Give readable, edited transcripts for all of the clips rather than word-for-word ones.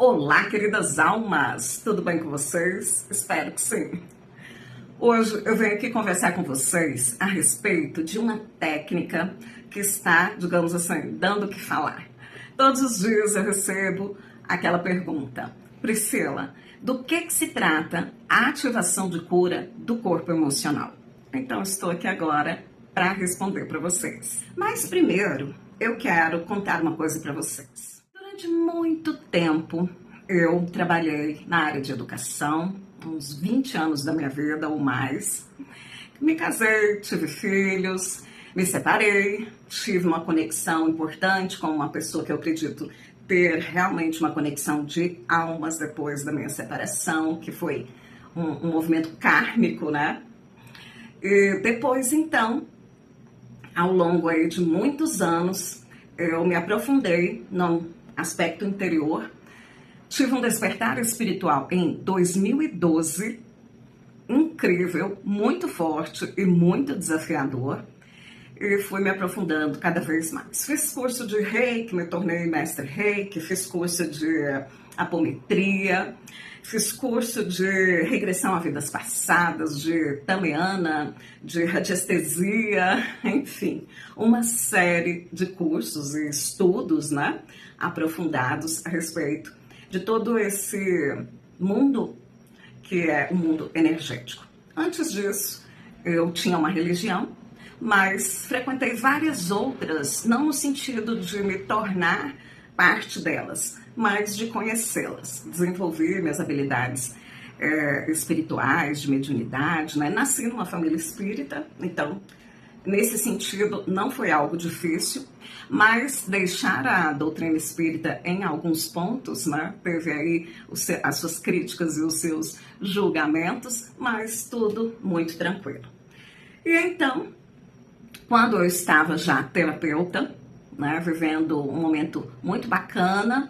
Olá, queridas almas! Tudo bem com vocês? Espero que sim. Hoje eu venho aqui conversar com vocês a respeito de uma técnica que está, digamos assim, dando o que falar. Todos os dias eu recebo aquela pergunta: Priscila, do que se trata a ativação de cura do corpo emocional? Então estou aqui agora para responder para vocês. Mas primeiro eu quero contar uma coisa para vocês. Durante muito tempo eu trabalhei na área de educação, uns 20 anos da minha vida ou mais. Me casei, tive filhos, me separei, tive uma conexão importante com uma pessoa que eu acredito ter realmente uma conexão de almas depois da minha separação, que foi um movimento kármico, né? E depois, então, ao longo aí de muitos anos, eu me aprofundei no aspecto interior. Tive um despertar espiritual em 2012, incrível, muito forte e muito desafiador. E fui me aprofundando cada vez mais. Fiz curso de Reiki, me tornei mestre Reiki, fiz curso de apometria, fiz curso de regressão a vidas passadas, de taliana, de radiestesia, enfim, uma série de cursos e estudos, né, aprofundados a respeito de todo esse mundo que é o mundo energético. Antes disso, eu tinha uma religião, mas frequentei várias outras, não no sentido de me tornar parte delas, mas de conhecê-las, desenvolver minhas habilidades espirituais, de mediunidade, né? Nasci numa família espírita, então, nesse sentido, não foi algo difícil, mas deixar a doutrina espírita em alguns pontos, né? Teve aí as suas críticas e os seus julgamentos, mas tudo muito tranquilo. E então, quando eu estava já terapeuta, né, vivendo um momento muito bacana,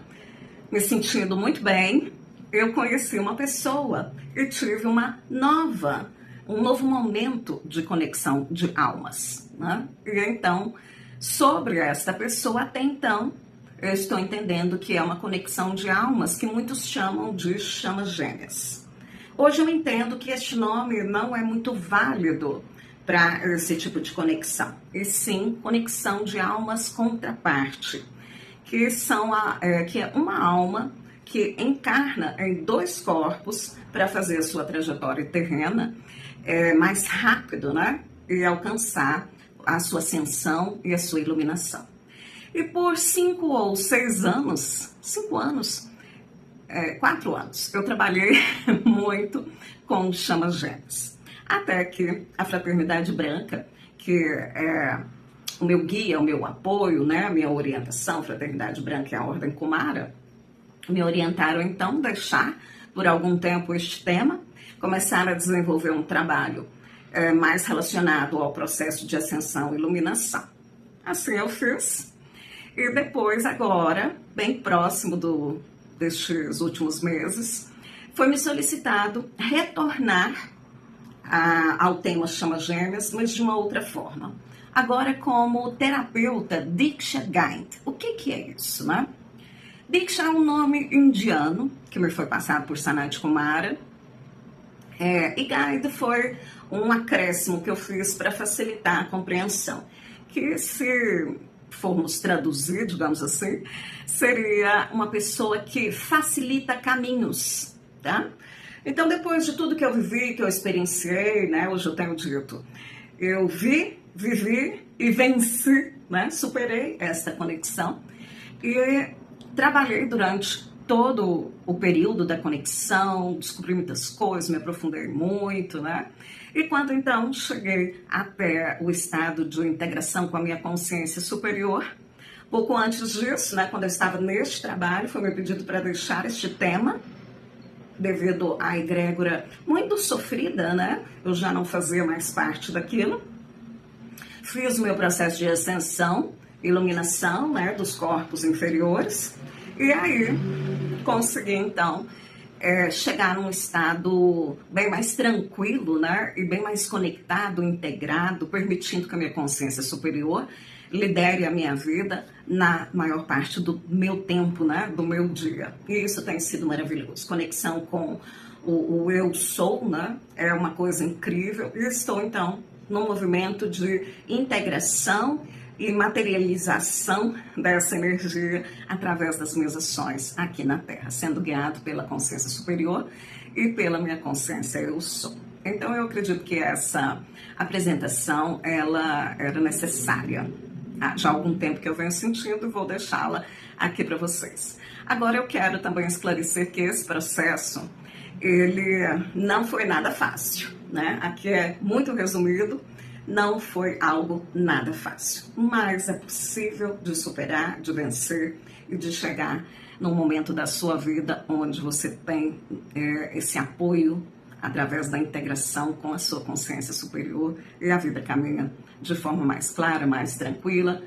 me sentindo muito bem, eu conheci uma pessoa e tive um novo momento de conexão de almas, né? E então, sobre esta pessoa, até então, eu estou entendendo que é uma conexão de almas que muitos chamam de chamas gêmeas. Hoje eu entendo que este nome não é muito válido para esse tipo de conexão, e sim conexão de almas contraparte, que é uma alma que encarna em dois corpos para fazer a sua trajetória terrena mais rápido, né? E alcançar a sua ascensão e a sua iluminação. E por 5 ou 6 anos, 4 anos, eu trabalhei muito com chamas gêmeas. Até que a Fraternidade Branca, que é o meu guia, o meu apoio, né, a minha orientação, Fraternidade Branca e a Ordem Kumara, me orientaram então a deixar por algum tempo este tema, começaram a desenvolver um trabalho mais relacionado ao processo de ascensão e iluminação. Assim eu fiz. E depois, agora, bem próximo destes últimos meses, foi me solicitado retornar ao tema Chamas Gêmeas, mas de uma outra forma. Agora como terapeuta Diksha Guide. O que é isso, né? Diksha é um nome indiano que me foi passado por Sanat Kumara. E Guide foi um acréscimo que eu fiz para facilitar a compreensão. Que se formos traduzir, digamos assim, seria uma pessoa que facilita caminhos, tá? Então, depois de tudo que eu vivi, que eu experienciei, né, hoje eu tenho dito, eu vivi e venci, né, superei essa conexão e trabalhei durante todo o período da conexão, descobri muitas coisas, me aprofundei muito, né? E quando então cheguei até o estado de integração com a minha consciência superior, pouco antes disso, né, quando eu estava neste trabalho, foi meu pedido para deixar este tema, devido à egrégora muito sofrida, né? Eu já não fazia mais parte daquilo. Fiz o meu processo de ascensão, iluminação, né, dos corpos inferiores. E aí, consegui, então, chegar num estado bem mais tranquilo, né? E bem mais conectado, integrado, permitindo que a minha consciência superior lidere a minha vida na maior parte do meu tempo, né? Do meu dia. E isso tem sido maravilhoso. Conexão com o eu sou, né? É uma coisa incrível. E estou, então, num movimento de integração e materialização dessa energia através das minhas ações aqui na Terra, sendo guiado pela consciência superior e pela minha consciência eu sou. Então eu acredito que essa apresentação ela era necessária. Já há algum tempo que eu venho sentindo e vou deixá-la aqui para vocês. Agora eu quero também esclarecer que esse processo ele não foi nada fácil, né? Aqui é muito resumido. Não foi algo nada fácil, mas é possível de superar, de vencer e de chegar num momento da sua vida onde você tem esse apoio através da integração com a sua consciência superior e a vida caminha de forma mais clara, mais tranquila.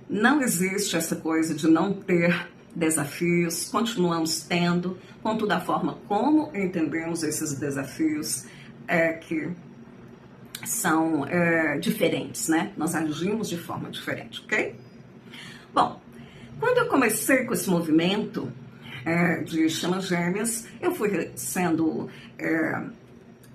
Não existe essa coisa de não ter desafios, continuamos tendo, contudo a forma como entendemos esses desafios é que são diferentes, né? Nós agimos de forma diferente, ok? Bom, quando eu comecei com esse movimento de chamas gêmeas, eu fui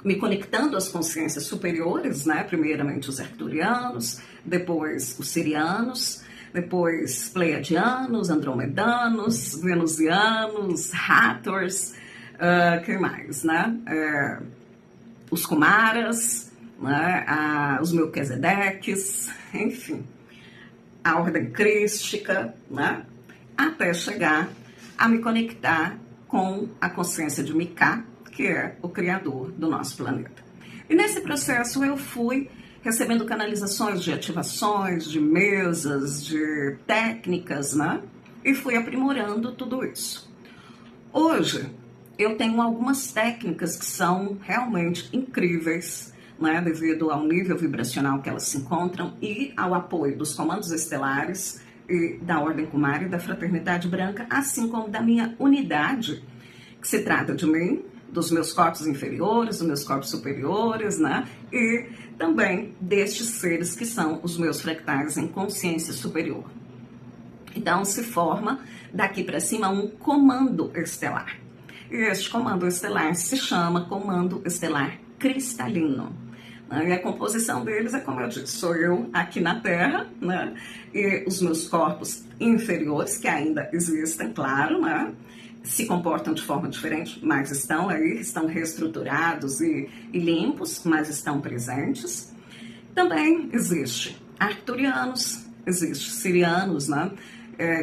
me conectando às consciências superiores, né? Primeiramente os arcturianos, depois os sirianos, depois pleiadianos, andromedanos, venusianos, Hathors, que mais, né? Os Kumaras, né, os Melquisedeques, enfim, a ordem crística, né, até chegar a me conectar com a consciência de Mika, que é o criador do nosso planeta. E nesse processo eu fui recebendo canalizações de ativações, de mesas, de técnicas, né, e fui aprimorando tudo isso. Hoje eu tenho algumas técnicas que são realmente incríveis, né, devido ao nível vibracional que elas se encontram e ao apoio dos comandos estelares e da Ordem Kumara e da Fraternidade Branca, assim como da minha unidade, que se trata de mim, dos meus corpos inferiores, dos meus corpos superiores, né, e também destes seres que são os meus fractais em consciência superior. Então se forma daqui para cima um comando estelar. E este comando estelar se chama Comando Estelar Cristalino. E a composição deles é, como eu disse, sou eu aqui na Terra, né? E os meus corpos inferiores, que ainda existem, claro, né? Se comportam de forma diferente, mas estão aí, estão reestruturados e limpos, mas estão presentes. Também existe arcturianos, existe sirianos, né?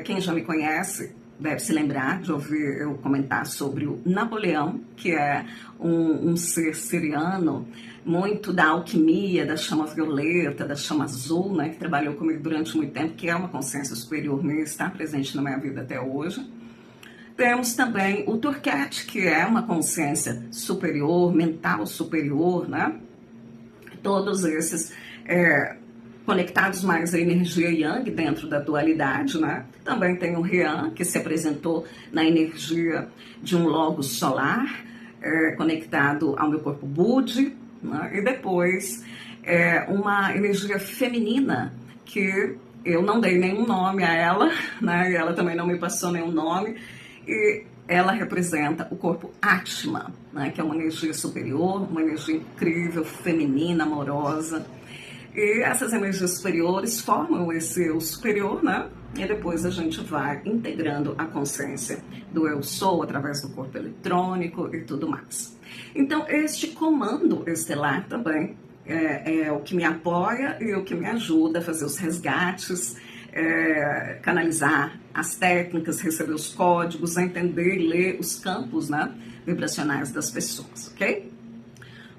Quem já me conhece deve se lembrar de ouvir eu comentar sobre o Napoleão, que é um ser siriano, muito da alquimia, da chama violeta, da chama azul, né, que trabalhou comigo durante muito tempo, que é uma consciência superior minha, está presente na minha vida até hoje. Temos também o Turquete, que é uma consciência superior, mental superior, né? Todos esses conectados mais à energia Yang dentro da dualidade, né? Também tem o Rian, que se apresentou na energia de um logos solar, conectado ao meu corpo Budi, né? E depois uma energia feminina que eu não dei nenhum nome a ela, né? E ela também não me passou nenhum nome, e ela representa o corpo Atma, né? Que é uma energia superior, uma energia incrível, feminina, amorosa. E essas energias superiores formam esse eu superior, né? E depois a gente vai integrando a consciência do eu sou através do corpo eletrônico e tudo mais. Então, este comando estelar também é o que me apoia e o que me ajuda a fazer os resgates, canalizar as técnicas, receber os códigos, a entender e ler os campos, né, vibracionais das pessoas, ok?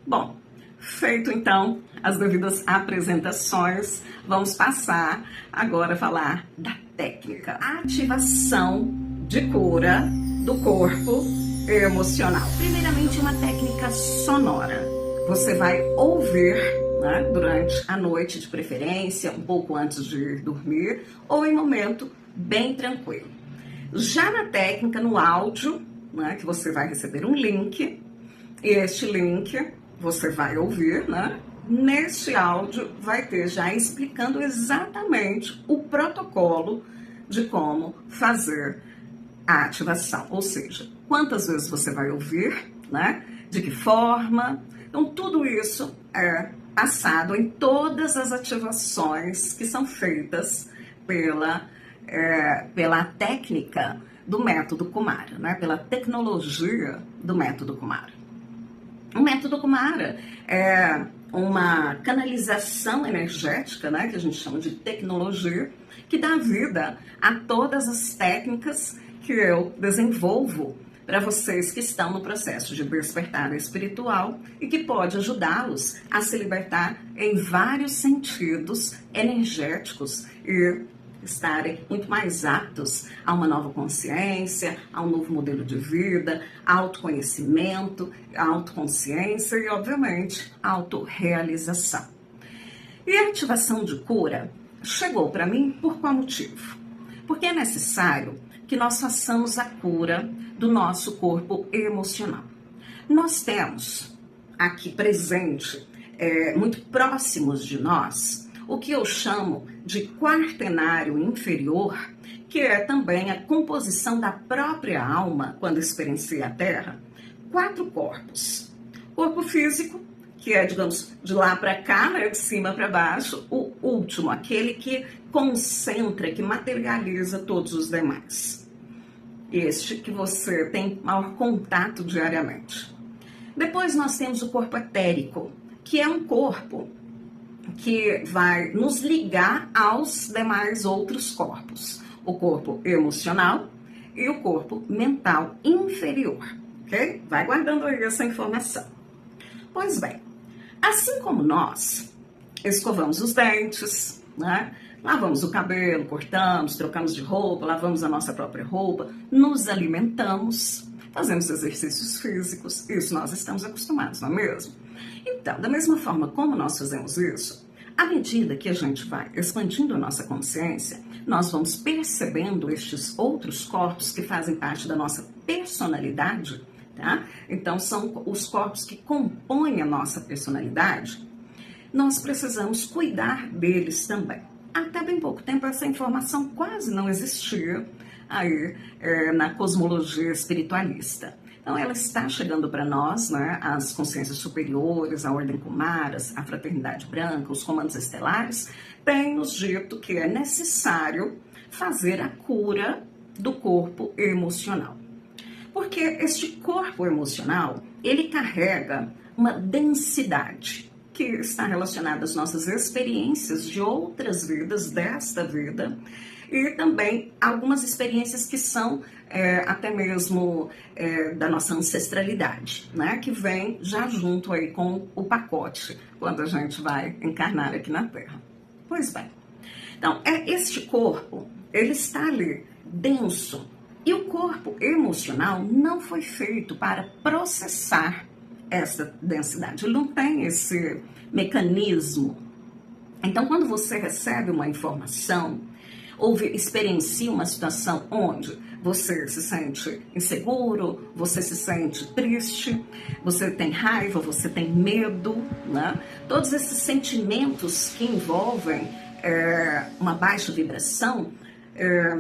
Bom, feito então as devidas apresentações, vamos passar agora a falar da técnica. Ativação de cura do corpo emocional. Primeiramente, uma técnica sonora. Você vai ouvir, né, durante a noite, de preferência, um pouco antes de dormir, ou em momento bem tranquilo. Já na técnica, no áudio, né, que você vai receber um link, e este link você vai ouvir, né, neste áudio vai ter já explicando exatamente o protocolo de como fazer a ativação, ou seja, quantas vezes você vai ouvir, né? De que forma. Então, tudo isso é passado em todas as ativações que são feitas pela técnica do método Kumara, né? Pela tecnologia do método Kumara. O método Kumara é uma canalização energética, né? Que a gente chama de tecnologia, que dá vida a todas as técnicas que eu desenvolvo para vocês que estão no processo de despertar espiritual e que pode ajudá-los a se libertar em vários sentidos energéticos e estarem muito mais aptos a uma nova consciência, a um novo modelo de vida, autoconhecimento, autoconsciência e, obviamente, autorrealização. E a ativação de cura chegou para mim por qual motivo? Porque é necessário que nós façamos a cura do nosso corpo emocional. Nós temos aqui presente, muito próximos de nós, o que eu chamo de quaternário inferior, que é também a composição da própria alma quando experiencia a Terra. 4 corpos. Corpo físico, que é, digamos, de lá para cá, né, de cima para baixo, o último, aquele que concentra, que materializa todos os demais. Este que você tem maior contato diariamente. Depois nós temos o corpo etérico, que é um corpo que vai nos ligar aos demais outros corpos. O corpo emocional e o corpo mental inferior, ok? Vai guardando aí essa informação. Pois bem, assim como nós escovamos os dentes, né? Lavamos o cabelo, cortamos, trocamos de roupa, lavamos a nossa própria roupa, nos alimentamos, fazemos exercícios físicos, isso nós estamos acostumados, não é mesmo? Então, da mesma forma como nós fazemos isso, à medida que a gente vai expandindo a nossa consciência, nós vamos percebendo estes outros corpos que fazem parte da nossa personalidade, tá? Então, são os corpos que compõem a nossa personalidade. Nós precisamos cuidar deles também. Até bem pouco tempo, essa informação quase não existia aí na cosmologia espiritualista. Então, ela está chegando para nós, né, as consciências superiores, a Ordem Kumaras, a Fraternidade Branca, os comandos estelares, têm nos dito que é necessário fazer a cura do corpo emocional. Porque este corpo emocional, ele carrega uma densidade que está relacionada às nossas experiências de outras vidas, desta vida, e também algumas experiências que são até mesmo da nossa ancestralidade, né? Que vem já junto aí com o pacote, quando a gente vai encarnar aqui na Terra. Pois bem, então, este corpo, ele está ali, denso, e o corpo emocional não foi feito para processar essa densidade, ele não tem esse mecanismo. Então, quando você recebe uma informação, ou experiencia uma situação onde você se sente inseguro, você se sente triste, você tem raiva, você tem medo, né? Todos esses sentimentos que envolvem uma baixa vibração,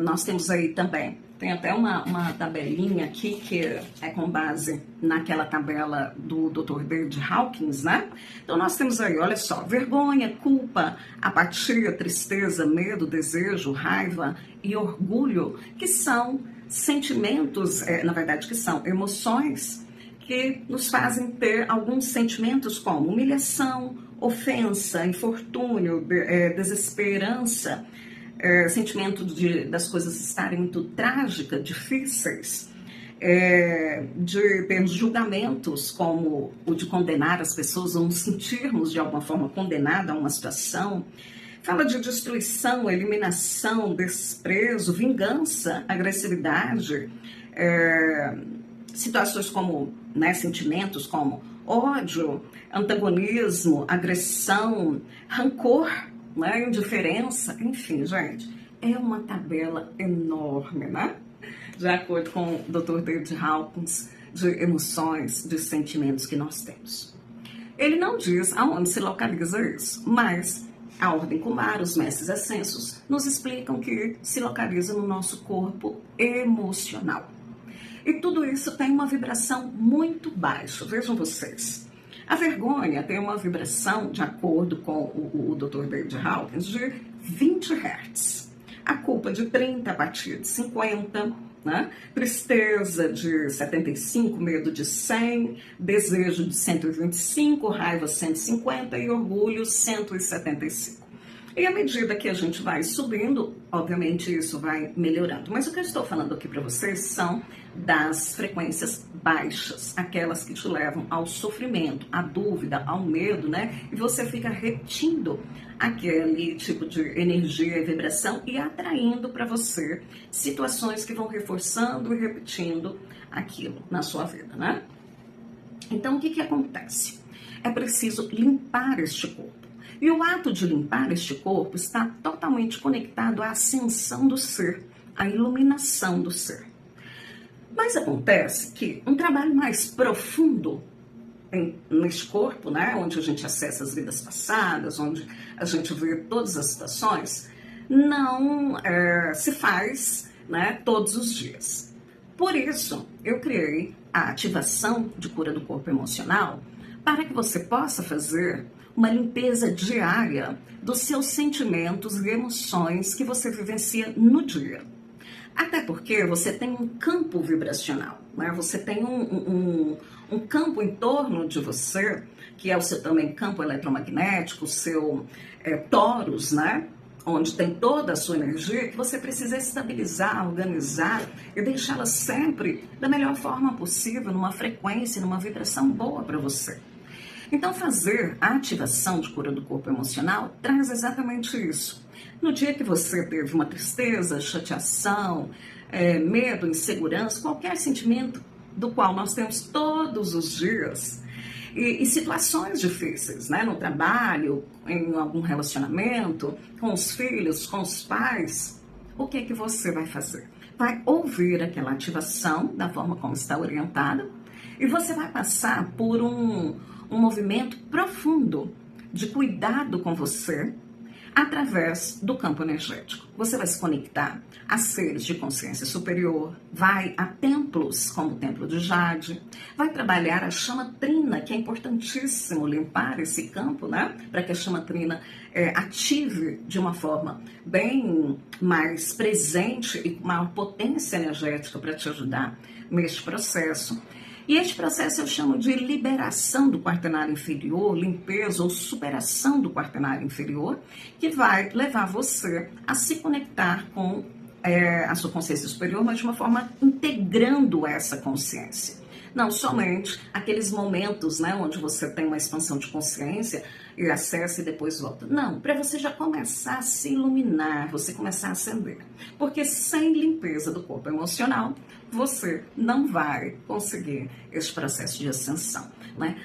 nós temos aí também. Tem até uma tabelinha aqui que é com base naquela tabela do Dr. David Hawkins, né? Então nós temos aí, olha só, vergonha, culpa, apatia, tristeza, medo, desejo, raiva e orgulho, que são sentimentos, na verdade que são emoções que nos fazem ter alguns sentimentos como humilhação, ofensa, infortúnio, desesperança, sentimento das coisas estarem muito trágicas, difíceis, de termos julgamentos como o de condenar as pessoas ou nos sentirmos de alguma forma condenados a uma situação. Fala de destruição, eliminação, desprezo, vingança, agressividade, situações como, né, sentimentos como ódio, antagonismo, agressão, rancor, né, indiferença, enfim, gente, é uma tabela enorme, né? De acordo com o Dr. David Hawkins, de emoções, de sentimentos que nós temos. Ele não diz aonde se localiza isso, mas a Ordem Kumara, os mestres ascensos, nos explicam que se localiza no nosso corpo emocional. E tudo isso tem uma vibração muito baixa. Vejam vocês. A vergonha tem uma vibração, de acordo com o Dr. David Hawkins, de 20 Hz. A culpa de 30, a partir de 50, né? Tristeza de 75, medo de 100, desejo de 125, raiva 150 e orgulho 175. E à medida que a gente vai subindo, obviamente isso vai melhorando. Mas o que eu estou falando aqui para vocês são das frequências baixas, aquelas que te levam ao sofrimento, à dúvida, ao medo, né? E você fica repetindo aquele tipo de energia e vibração e atraindo para você situações que vão reforçando e repetindo aquilo na sua vida, né? Então, o que acontece? É preciso limpar este corpo. E o ato de limpar este corpo está totalmente conectado à ascensão do ser, à iluminação do ser. Mas acontece que um trabalho mais profundo neste corpo, né, onde a gente acessa as vidas passadas, onde a gente vê todas as situações, não se faz, né, todos os dias. Por isso, eu criei a ativação de cura do corpo emocional para que você possa fazer uma limpeza diária dos seus sentimentos e emoções que você vivencia no dia. Até porque você tem um campo vibracional, né? Você tem um campo em torno de você, que é o seu também campo eletromagnético, o seu torus, né? Onde tem toda a sua energia, que você precisa estabilizar, organizar e deixá-la sempre da melhor forma possível, numa frequência, numa vibração boa para você. Então, fazer a ativação de cura do corpo emocional traz exatamente isso. No dia que você teve uma tristeza, chateação, medo, insegurança, qualquer sentimento do qual nós temos todos os dias, e situações difíceis, né? No trabalho, em algum relacionamento, com os filhos, com os pais, o que você vai fazer? Vai ouvir aquela ativação da forma como está orientada e você vai passar por um movimento profundo de cuidado com você através do campo energético. Você vai se conectar a seres de consciência superior, vai a templos como o Templo de Jade, vai trabalhar a chama trina, que é importantíssimo limpar esse campo, né? Para que a chama trina ative de uma forma bem mais presente e com maior potência energética para te ajudar neste processo. E este processo eu chamo de liberação do quaternário inferior, limpeza ou superação do quaternário inferior, que vai levar você a se conectar com a sua consciência superior, mas de uma forma integrando essa consciência. Não somente aqueles momentos, né, onde você tem uma expansão de consciência e acessa e depois volta. Não, para você já começar a se iluminar, você começar a acender. Porque sem limpeza do corpo emocional, você não vai conseguir esse processo de ascensão, né?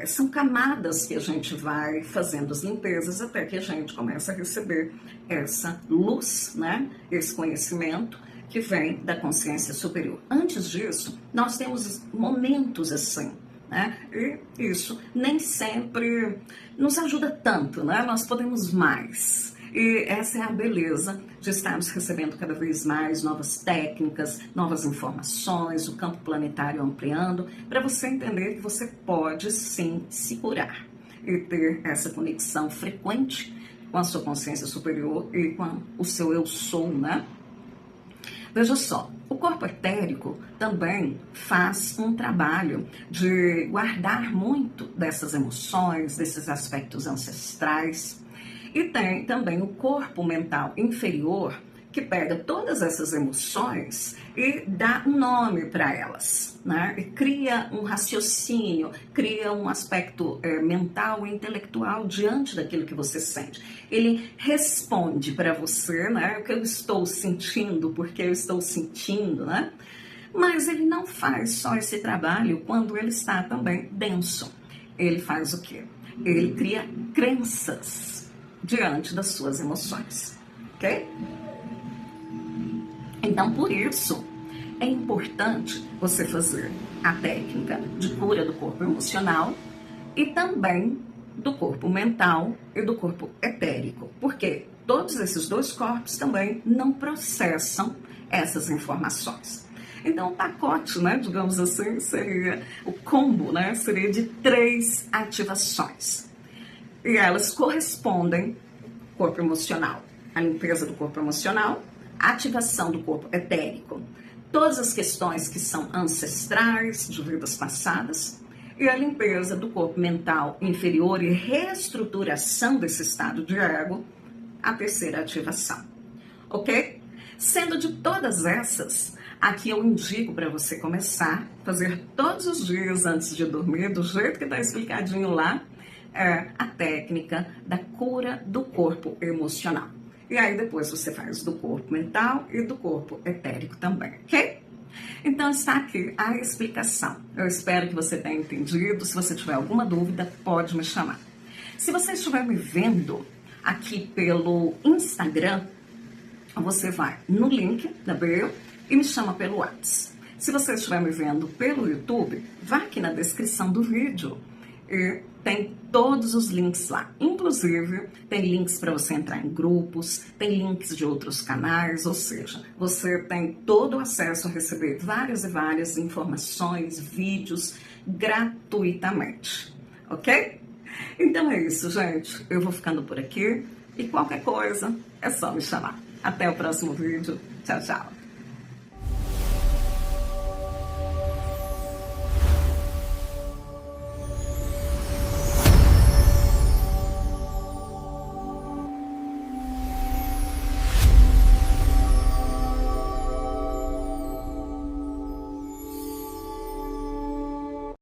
São camadas que a gente vai fazendo as limpezas até que a gente começa a receber essa luz, né? Esse conhecimento que vem da consciência superior. Antes disso, nós temos momentos assim, né? E isso nem sempre nos ajuda tanto, né? Nós podemos mais. E essa é a beleza de estarmos recebendo cada vez mais novas técnicas, novas informações, o campo planetário ampliando, para você entender que você pode sim se curar e ter essa conexão frequente com a sua consciência superior e com o seu eu sou, né? Veja só, o corpo etérico também faz um trabalho de guardar muito dessas emoções, desses aspectos ancestrais. E tem também o corpo mental inferior, que pega todas essas emoções e dá um nome para elas, né? E cria um raciocínio, cria um aspecto mental e intelectual diante daquilo que você sente. Ele responde para você, né? O que eu estou sentindo, porque eu estou sentindo, né? Mas ele não faz só esse trabalho quando ele está também denso. Ele faz o quê? Ele cria crenças diante das suas emoções, ok? Então, por isso, é importante você fazer a técnica de cura do corpo emocional e também do corpo mental e do corpo etérico, porque todos esses dois corpos também não processam essas informações. Então, o pacote, né, digamos assim, seria o combo, né, seria de 3 ativações. E elas correspondem ao corpo emocional, a limpeza do corpo emocional, a ativação do corpo etérico, todas as questões que são ancestrais, de vidas passadas, e a limpeza do corpo mental inferior e reestruturação desse estado de ego, a terceira ativação. Ok? Sendo de todas essas, aqui eu indico para você começar a fazer todos os dias antes de dormir, do jeito que está explicadinho lá, a técnica da cura do corpo emocional. E aí depois você faz do corpo mental e do corpo etérico também, ok? Então está aqui a explicação. Eu espero que você tenha entendido. Se você tiver alguma dúvida, pode me chamar. Se você estiver me vendo aqui pelo Instagram, você vai no link da bio e me chama pelo WhatsApp. Se você estiver me vendo pelo YouTube, vá aqui na descrição do vídeo e tem todos os links lá. Inclusive, tem links para você entrar em grupos, tem links de outros canais, ou seja, você tem todo o acesso a receber várias e várias informações, vídeos, gratuitamente. Ok? Então é isso, gente. Eu vou ficando por aqui e qualquer coisa é só me chamar. Até o próximo vídeo. Tchau, tchau.